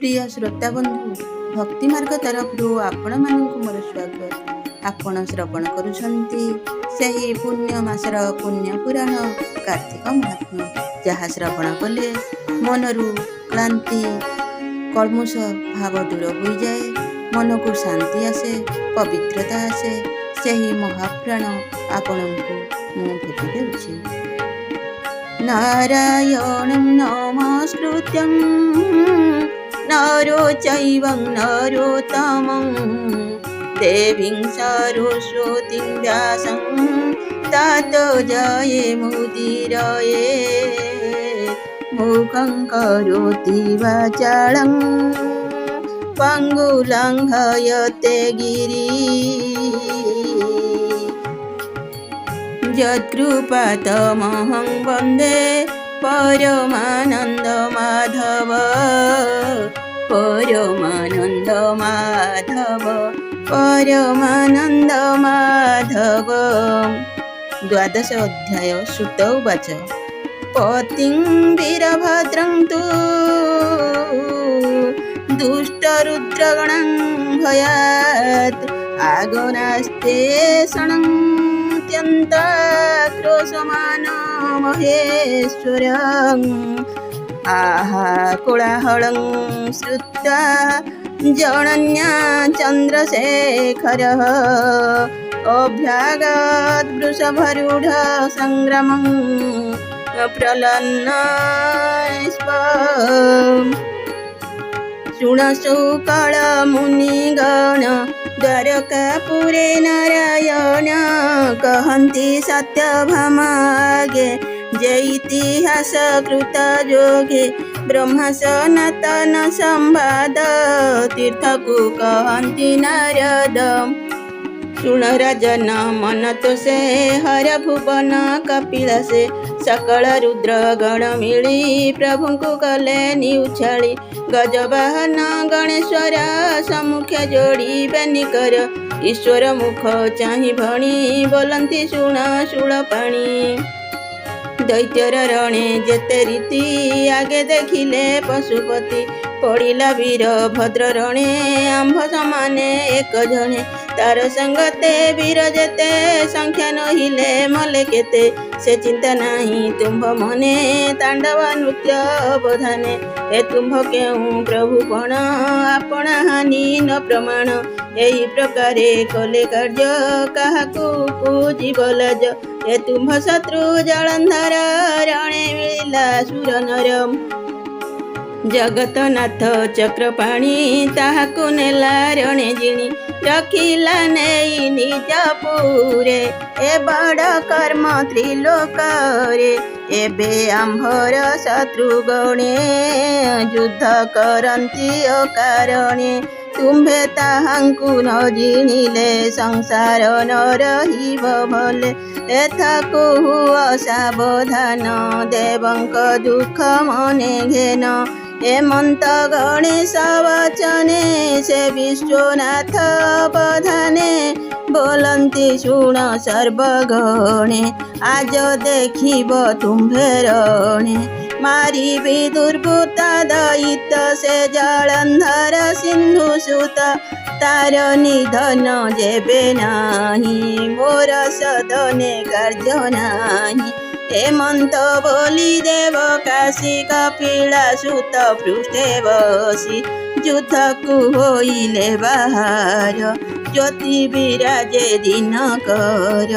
प्रिय श्रोता बंधु भक्ति मार्ग तरफ आपण मानक मोर स्वागत। आपण श्रवण करुछंती सही पुण्य मासर पुण्य पुराण कार्तिक महात्म्य, जहाँ श्रवण कले मनरु क्लांति कलमुष भाव दूर हो जाए, मन को शांति आसे, पवित्रता आसे। सही महापुराण आपणको मु भेटी देउछि। नारायणं नमस्कृत्यं नरो चैवं नरोत्तमं देवीं सरस्वतीं व्यासं ततो जये मुदीरये। मुखं करोति वाचालं पङ्गुलङ्घयते गिरिं यत्कृपातमहं वन्दे परमानन्द माधव। परमानन्द माधव परमानन्द माधव। द्वादश अध्याय। सुत उवाच पतिं वीरभद्रं तु दुष्टरुद्रगणं भयात् आगनास्ते शणं क्रोशमान महेश्वरं। आहा कोलाहलं श्रुत्वा जनन्या चन्द्रशेखरः अभ्यागत वृषभरूढ संग्रामं प्रलन्नस्पम्। शुणशुकल मुनिगण द्वारकापुरे नारायण कहन्ति सत्यभामागे जे इतिहास कृत जोगे ब्रह्म सनातन संवाद तीर्थकु कहन्ति नारद। शुण राजन मन तो से हर भुवन कपिलासे सकल रुद्र गण मिली प्रभु को कले निउछाली। गजवाहन गणेश्वर सम्मुखे जोड़ी बेनिकर ईश्वर मुख चाहि भणी बोलंती शुण शूलपाणी। दैत्यर रणे जेते रीति आगे देखिले पशुपति पड़िला वीर भद्र रणे आंभ समाने एक जणे। तार संगते वीर जेते संख्या नहिले मले केते से चिंता नहीं तुम्भ मने तांडव नृत्य अवधाने। हे तुम्भ केउ प्रभु पण आपण हानि न प्रमाण एही प्रकारे कले कार्य काहाकू पूजिब लाज। हे तुम्भ शत्रु जलंधर रणे मिलिला सुर नरम। जगतनाथ चक्रपाणी ताहाकू नेला रणे जिणी रखिला नेई निज पुरे ए बड़ कर्म त्रिलोकरे। एबे आंभर शत्रुगणे युद्ध करन्ति अकारणे तुम्भे ताहांकु न जिणिले संसार न रहिब भले। एथाकु असावधान देवंक दुख मने घेन हेमंत गणेश वचने से विश्वनाथ अवधाने बोलंती शुण सर्वगणे आज देखिब तुम्भे रणे। मारिबि दुर्बृत्त दयित से जलंधर सिंधु सुत तार निधन जेबे नाही मोर सदने कार्य नाही। हेमंत बोली देव काशी कपिला सुत पृष्ठे बसी युद्धकु होइले बाहार ज्योति विराजे दिनकर।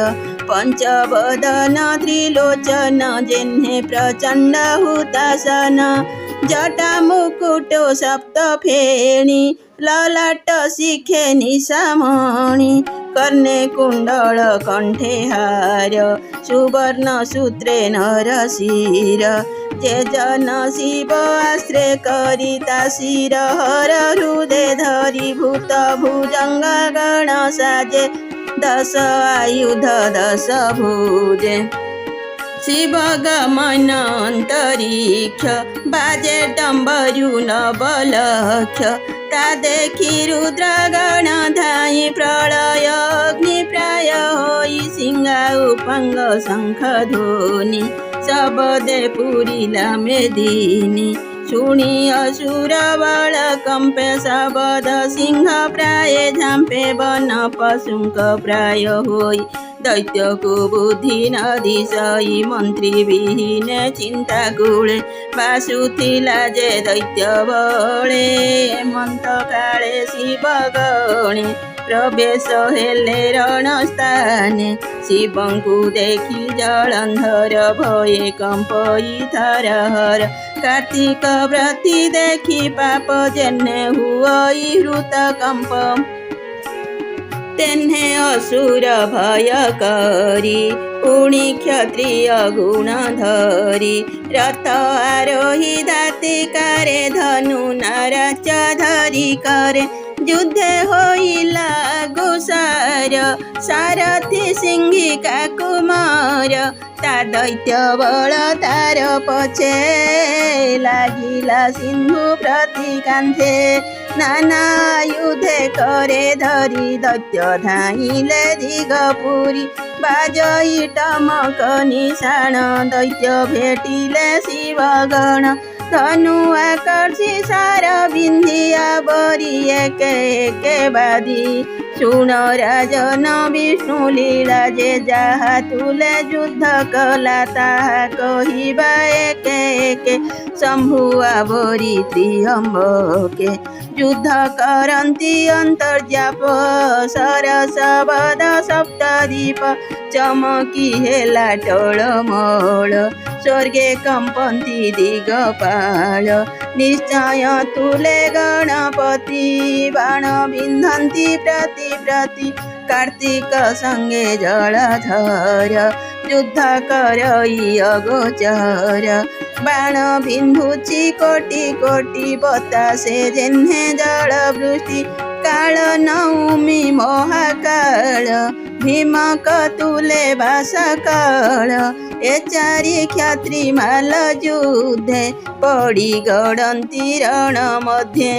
पंचवदन त्रिलोचन जेन्हे प्रचंड हुतासन जटा मुकुटो सप्त फेणी ललाट शिखे निशामणि कर्णे कुंडल कंठे हार सुवर्ण सूत्रे नरशिर। जे जन शिव आश्रय करिता शिर हर हृदय धरि भूत भुजंग गण साजे दश आयुध दश भुजे। शिव गमन अंतरिक्ष बाजे डम्बरु नवलक्ष ता देखि रुद्रगण धाई प्रलय अग्नि प्राय होई सिंहा उपंग शंख ध्वनि शबदे पुरिला मेदिनी। शुणी असुर बल कम्पे शबद सिंह प्राय झाम्पे वन पशुଙ୍କ प्राय होई दैत्यको बुद्धि नदिशई मन्त्री विहीने चिन्ता कूले बासुथिला जे दैत्य बळे हेमन्त काळे शिव गणे प्रवेश हेले रणस्थाने शिवଙ୍କୁ देखि जलन्धर भये कम्पई थरहर कार्तिक व्रती देखि पाप जेने हुई हृत कम्प तेन्हे असुर भय करी पुणी क्षत्रिय गुण धरी रथ आरोही दाती करे धनु नाराच धरी करे युद्धे होइला गुसार सारथी सिंहिका कुमार ता दैत्य बल तार पछे लागिला सिन्धु प्रति कान्थे नाना युद्धे करे धरी दैत्य धाइले दिगपुरी बाजई टमक निशाण दैत्य भेटिले शिवगण धनु आकर्षि सार बिन्धिया बरी एके एके बादी शुण राजन विष्णु लीला जे जाहा तुले युद्ध कला ताहा कहिबा एके एके शम्भुआ बरी त्रियम्बके युद्ध करन्ति अन्तर्जाप सरस बद सप्तदीप चमकी हेला टळमळ स्वर्गे कम्पन्ति दिगपाल निश्चय तुले गणपति बाण बिन्धन्ति प्रति प्रति कार्तिक संगे जलधर युद्ध करई अगोचर बाण बिन्धुछि कोटि कोटि बतासे जेन्हे जल वृष्टि काल नौमि महाकाल भीमक तुले भासकाल ए चारि क्षत्रि माल युद्धे पड़ी गड़न्ति रण मध्ये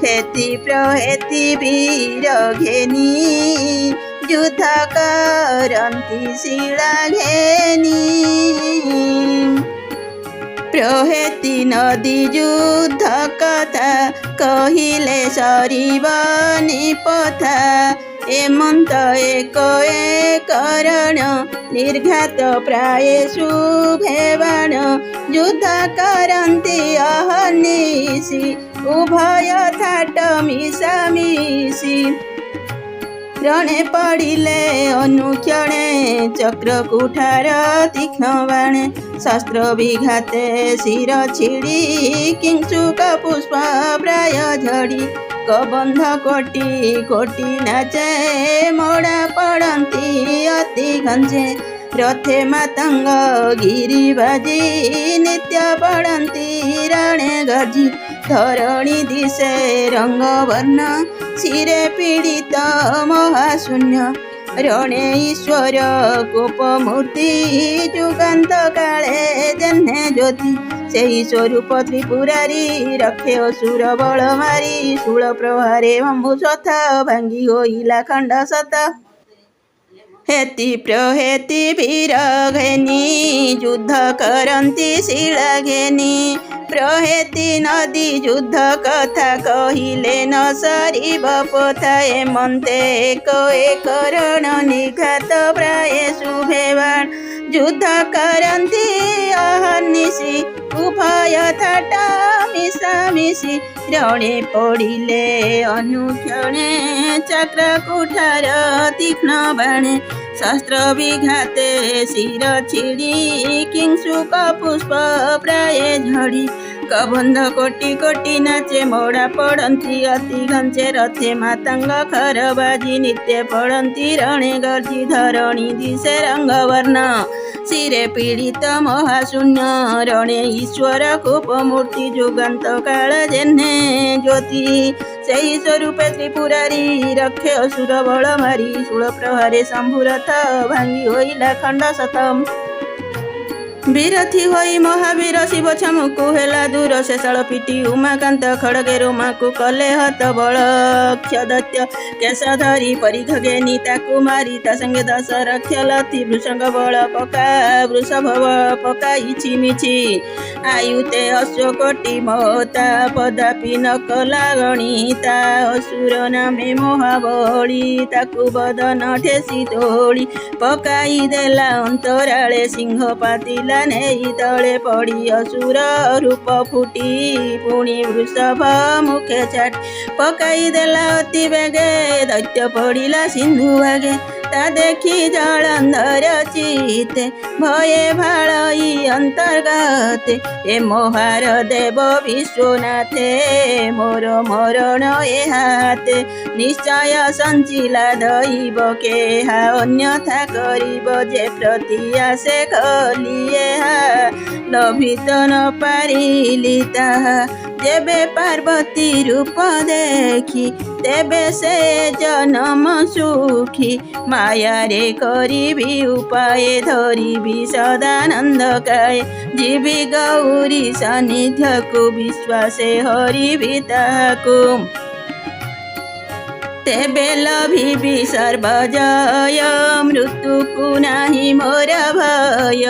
हेति प्रहेति वीर घेनी युद्ध करन्ति शिला घेनी प्रहेति नदी युद्ध कथा कहिले सरिबनि पथा हेमन्त एक करण निर्घात प्राय शुभेवाण युद्ध करन्ति अहर्निशि उभय थाट मिशामिशि रणे पड़िले अनुक्षणे चक्र कुठार तीक्ष्ण बाणे शस्त्र विघाते शिर छिड़ी किंशुक पुष्प प्राय झड़ी कबंध कोटि कोटि नाचे मोड़ा पड़न्ति अति घंचे रथे मातंग गिरिबाजी नित्य पड़न्ति रणे गर्जी धरणी दिशे रंगवर्ण शिरे पीड़ित महाशून्य रणे ईश्वर कोपमूर्ति जुगान्त काले जेन्हे ज्योति सेही स्वरूप त्रिपुरारी रखे असुर बल मारी शूल प्रहारे बंभु सथ भांगी होइला खंड सत हेति प्रहेति वीर घेनी युद्ध करन्ति शिला घेनी प्रहेति नदी युद्ध कथा कहिले न सरिब पोथा हेमन्ते एक रण निघात प्राय शुभेवाण युद्ध करन्ति अहर्निशि उभय थाट मिशामिशि रणे पड़िले अनुक्षणे चक्र कुठार तीक्ष्ण बाणे शस्त्र विघाते शिर छिड़ी किंशुक पुष्प प्राय झड़ी कबंध कोटि कोटि नाचे मोड़ा पड़न्ति अति घंचे रथे मातंग खरबाजी नित्य पड़न्ति रणे गर्जी धरणी दिशे रंगवर्ण शिरे पीड़ित महाशून्य रणे ईश्वर कोपमूर्ति जुगान्त काल जेन्हे ज्योति सेही स्वरूपे त्रिपुरारी रखे असुर बल मारी शूल प्रहारे शंभु रथ भांगी होइला खंड सतम ବିରଥୀ ହୋଇ ମହାବୀର ଶିବ ଛାମୁକୁ ହେଲା ଦୂର ଶେଷଳ ପିଟି ଉମାକାନ୍ତ ଖଡ଼ଗେ ରୋମାକୁ କଲେ ହତ ବଳ କ୍ଷଦତ୍ୟ କେଶ ଧରି ପରିଘ ଘେନି ତାକୁ ମାରି ତା ସଙ୍ଗେ ଦଶ ରକ୍ଷ ଲଥି ଭୃଷଙ୍ଗ ବଳ ପକା ବୃଷଭ ପକାଇଛି ମିଛି ଆୟୁତେ ଅଶ୍ୱକୋଟି ମହତା ପଦାପି ନ କଲା ଗଣିତା ଅସୁର ନାମେ ମହାବଳୀ ତାକୁ ବଦନ ଠେସି ତୋଳି ପକାଇ ଦେଲା ଅନ୍ତରାଳେ ସିଂହ ପାତିଲା ନେଇ ତଳେ ପଡ଼ି ଅସୁର ରୂପ ଫୁଟି ପୁଣି ବୃଷଭ ମୁଖେ ଛାଟି ପକାଇ ଦେଲା ଅତି ବେଗେ ଦୈତ୍ୟ ପଡ଼ିଲା ସିନ୍ଧୁ ଭାଗେ ତା ଦେଖି ଜଳନ୍ଧର ଚିତେ ଭୟେ ଭାଳଇ ଅନ୍ତର୍ଗତେ ଏ ମହାର ଦେବ ବିଶ୍ୱନାଥେ ମୋର ମରଣ ଏହାତେ ନିଶ୍ଚୟ ସଞ୍ଚିଲା ଦଇବ କେହା ଅନ୍ୟଥା କରିବ ଯେ ପ୍ରତି ଆସେ ଖଲି ଏହା ଲଭିତ ନ ପାରିଲି ତାହା ଯେବେ ପାର୍ବତୀ ରୂପ ଦେଖି ତେବେ ସେ ଜନମ ସୁଖୀ ମାୟାରେ କରିବି ଉପାୟ ଧରିବି ସଦାନନ୍ଦ କାଏ ଯିବି ଗୌରୀ ସାନ୍ନିଧ୍ୟକୁ ବିଶ୍ୱାସେ ହରିବି ତାହାକୁ ତେବେ ଲଭିବି ସର୍ବଜୟ ମୃତ୍ୟୁକୁ ନାହିଁ ମୋର ଭୟ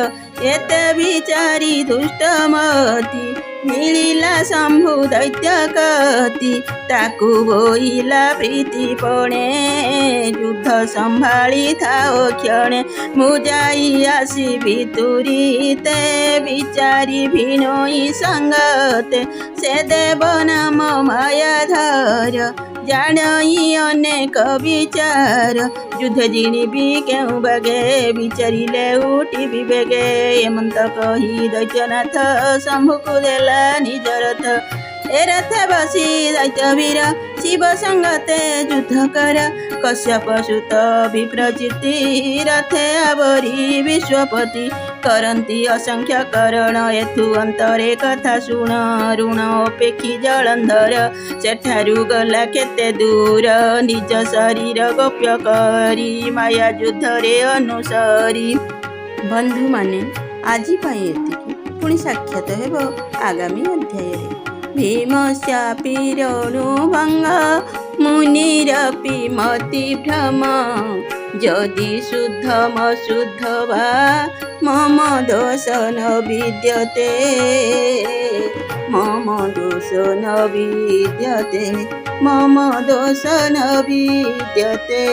ଏତେ ବିଚାରି ଦୁଷ୍ଟମତି ମିଳିଲା ଶମ୍ଭୁ ଦୈତ୍ୟ କତି ତାକୁ ବୋଇଲା ପ୍ରୀତି ପଣେ ଯୁଦ୍ଧ ସମ୍ଭାଳି ଥାଅ କ୍ଷଣେ ମୁଁ ଯାଇ ଆସିବି ତୁରିତେ ବିଚାରି ଭିନୋଇ ସଙ୍ଗତେ ସେ ଦେବ ନାମ ମାୟାଧର ଜାଣଇ ଅନେକ ବିଚାର ଯୁଦ୍ଧ ଜିଣିବି କେଉଁ ବାଗେ ବିଚାରିଲେ ଉଠିବି ବେଗେ ଏମନ୍ତ କହି ଦୈତ୍ୟନାଥ ଶମ୍ଭୁକୁ ଦେଲା ନିଜ ରଥ ଏ ରଥ ବସି ଦୈତ୍ୟ ବୀର ଶିବ ସଙ୍ଗତେ ଯୁଦ୍ଧ କର କଶ୍ୟପ ସୁତ ବିପ୍ରଚିତି ରଥେ ଆବରି ବିଶ୍ୱପତି କରନ୍ତି ଅସଂଖ୍ୟ କରଣ ଏଥୁ ଅନ୍ତରେ କଥା ଶୁଣ ଋଣ ଅପେକ୍ଷି ଜଳନ୍ଧର ସେଠାରୁ ଗଲା କେତେ ଦୂର ନିଜ ଶରୀର ଗୋପ୍ୟ କରି ମାୟା ଯୁଦ୍ଧରେ ଅନୁସରି ବନ୍ଧୁମାନେ ଆଜି ପାଇଁ ଏତିକି ପୁଣି ସାକ୍ଷାତ ହେବ ଆଗାମୀ ଅଧ୍ୟାୟରେ ଭୀମ ଚାପିରଣୁ ଭଙ୍ଗ ମୁନିରପି ମତି ଭ୍ରମ ଯଦି ଶୁଦ୍ଧ ମଶୁଦ୍ଧ ବା ମମ ଦୋଷ ନ ବିଦ୍ୟତେ ମମ ଦୋଷ ନ ବିଦ୍ୟତେ ମମ ଦୋଷ ନ ବିଦ୍ୟତେ।